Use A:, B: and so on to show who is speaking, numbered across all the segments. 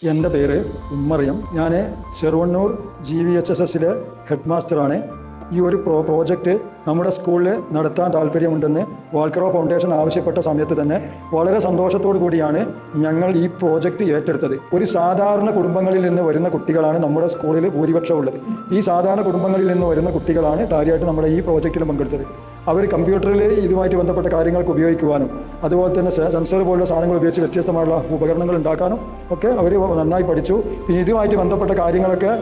A: എൻ്റെ പേര് ഉമ്മറിയം. ഞാൻ ചെറുവണ്ണൂർ GVHSSലെ ഹെഡ് മാസ്റ്ററാണ്. ഈ ഒരു പ്രോജക്റ്റ് നമ്മുടെ സ്കൂളിൽ നടത്താൻ താല്പര്യമുണ്ടെന്ന് വാൾക്കറോ ഫൗണ്ടേഷൻ ആവശ്യപ്പെട്ട സമയത്ത് തന്നെ വളരെ സന്തോഷത്തോടു കൂടിയാണ് ഞങ്ങൾ ഈ പ്രോജക്റ്റ് ഏറ്റെടുത്തത്. ഒരു സാധാരണ കുടുംബങ്ങളിൽ നിന്ന് വരുന്ന കുട്ടികളാണ് നമ്മുടെ സ്കൂളിൽ ഭൂരിപക്ഷം ഉള്ളത്. ഈ സാധാരണ കുടുംബങ്ങളിൽ നിന്ന് വരുന്ന കുട്ടികളാണ് കാര്യമായിട്ട് നമ്മുടെ ഈ പ്രോജക്റ്റിൽ പങ്കെടുത്തത്. അവർ കമ്പ്യൂട്ടറിൽ ഇതുമായിട്ട് ബന്ധപ്പെട്ട കാര്യങ്ങൾക്ക് ഉപയോഗിക്കുവാനും അതുപോലെ തന്നെ സെൻസർ പോലുള്ള സാധനങ്ങൾ ഉപയോഗിച്ച് വ്യത്യസ്തമായുള്ള ഉപകരണങ്ങൾ ഉണ്ടാക്കാനും ഒക്കെ അവർ നന്നായി പഠിച്ചു. പിന്നെ ഇതുമായിട്ട് ബന്ധപ്പെട്ട കാര്യങ്ങളൊക്കെ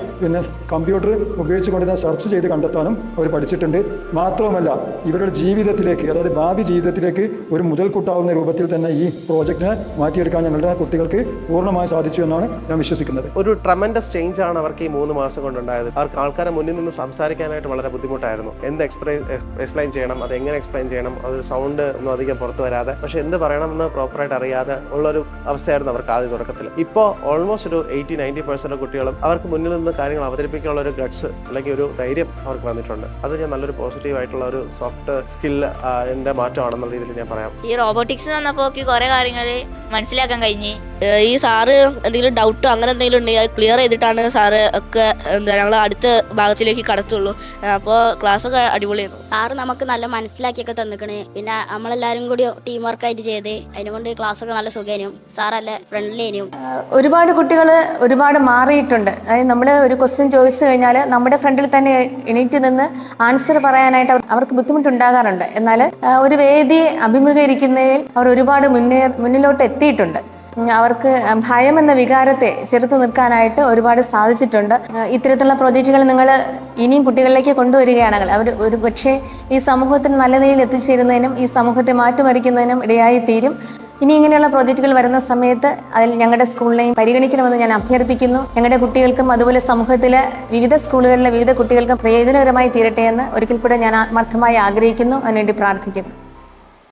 A: കമ്പ്യൂട്ടർ ഉപയോഗിച്ചുകൊണ്ട് തന്നെ സെർച്ച് ചെയ്ത് കണ്ടെത്താനും അവർ പഠിച്ചിട്ടുണ്ട്. മാത്രവുമല്ല ഇവരുടെ ജീവിതത്തിലേക്ക്, അതായത് ഭാവി ജീവിതത്തിലേക്ക് ഒരു മുതൽക്കൂട്ടാവുന്ന രൂപത്തിൽ തന്നെ ഈ പ്രോജക്റ്റിനെ മാറ്റിയെടുക്കാൻ ഞങ്ങളുടെ കുട്ടികൾക്ക് പൂർണ്ണമായി സാധിച്ചു എന്നാണ് ഞാൻ വിശ്വസിക്കുന്നത്.
B: ഒരു ട്രമൻഡസ് ചേഞ്ച് ആണ് അവർക്ക് ഈ 3 മാസം കൊണ്ടുണ്ടായത്. അവർക്ക് ആൾക്കാരെ മുന്നിൽ നിന്ന് സംസാരിക്കാനായിട്ട് വളരെ ബുദ്ധിമുട്ടായിരുന്നു. എന്ത് എക്സ്പ്ലെയിൻ ചെയ്യണം, അത് എങ്ങനെ എക്സ്പ്ലെയിൻ ചെയ്യണം, അത് സൗണ്ട് ഒന്നും അധികം പുറത്ത് വരാതെ, പക്ഷെ എന്ത് പറയണമെന്ന് പ്രോപ്പറായിട്ട് അറിയാതെ ഉള്ളൊരു അവസ്ഥയായിരുന്നു അവർക്ക് ആദ്യ തുടക്കത്തിൽ. ഇപ്പോൾ ഓൾമോസ്റ്റ് ഒരു 80-90% കുട്ടികളും അവർക്ക് മുന്നിൽ നിന്ന് കാര്യങ്ങൾ അവതരിപ്പിക്കാനുള്ള ഒരു ഗട്ട്സ് അല്ലെങ്കിൽ ഒരു ധൈര്യം അവർക്ക് വന്നിട്ടുണ്ട്. അത് ഞാൻ നല്ലൊരു പോസിറ്റീവ് ആയിട്ടുള്ള ഒരു സോഫ്റ്റ് സ്കില്ലിന്റെ മാറ്റമാണെന്നുള്ള രീതിയിൽ ഞാൻ പറയാം.
C: ഈ റോബോട്ടിക്സ് വന്നപ്പോൾ കുറെ കാര്യങ്ങൾ മനസ്സിലാക്കാൻ കഴിഞ്ഞ്. ഈ സാറ് എന്തെങ്കിലും ഡൗട്ടോ അങ്ങനെ എന്തെങ്കിലും ഉണ്ടെങ്കിൽ അത് ക്ലിയർ ചെയ്തിട്ടാണ് സാറ് ഒക്കെ ഞങ്ങൾ അടുത്ത ഭാഗത്തിലേക്ക് കടത്തുള്ളൂ. അപ്പോൾ ക്ലാസ്സൊക്കെ അടിപൊളിയായിരുന്നു.
D: സാറ് നമുക്ക് നല്ല മനസ്സിലാക്കിയൊക്കെ തന്നിക്കണേ. പിന്നെ നമ്മളെല്ലാവരും കൂടി ടീം വർക്കായിട്ട് ചെയ്തേ, അതിനുകൊണ്ട് ക്ലാസ്സൊക്കെ നല്ല സുഖേനും സാറല്ല ഫ്രണ്ട്ലിനും.
E: ഒരുപാട് കുട്ടികൾ ഒരുപാട് മാറിയിട്ടുണ്ട്. അതായത് നമ്മൾ ഒരു ക്വസ്റ്റ്യൻ ചോദിച്ചു കഴിഞ്ഞാൽ നമ്മുടെ ഫ്രണ്ടിൽ തന്നെ എണീറ്റ് നിന്ന് ആൻസർ പറയാനായിട്ട് അവർക്ക് ബുദ്ധിമുട്ടുണ്ടാകാറുണ്ട്. എന്നാൽ ഒരു വേദി അഭിമുഖീകരിക്കുന്നതിൽ അവർ ഒരുപാട് മുന്നിലോട്ട് എത്തിയിട്ടുണ്ട്. അവർക്ക് ഭയം എന്ന വികാരത്തെ ചെറുത്ത് നിൽക്കാനായിട്ട് ഒരുപാട് സാധിച്ചിട്ടുണ്ട്. ഇത്തരത്തിലുള്ള പ്രോജക്റ്റുകൾ നിങ്ങൾ ഇനിയും കുട്ടികളിലേക്ക് കൊണ്ടുവരികയാണെങ്കിൽ അവർ ഒരു പക്ഷേ ഈ സമൂഹത്തിന് നല്ല നിലയിൽ എത്തിച്ചേരുന്നതിനും ഈ സമൂഹത്തെ മാറ്റിമറിക്കുന്നതിനും ഇടയായി തീരും. ഇനി ഇങ്ങനെയുള്ള പ്രോജക്റ്റുകൾ വരുന്ന സമയത്ത് അതിൽ ഞങ്ങളുടെ സ്കൂളിനെയും പരിഗണിക്കണമെന്ന് ഞാൻ അഭ്യർത്ഥിക്കുന്നു. ഞങ്ങളുടെ കുട്ടികൾക്കും അതുപോലെ സമൂഹത്തിലെ വിവിധ സ്കൂളുകളിലെ വിവിധ കുട്ടികൾക്കും പ്രയോജനകരമായി തീരട്ടെ എന്ന് ഒരിക്കൽ കൂടെ ഞാൻ ആത്മാർത്ഥമായി ആഗ്രഹിക്കുന്നു, അതിനുവേണ്ടി പ്രാർത്ഥിക്കുന്നു.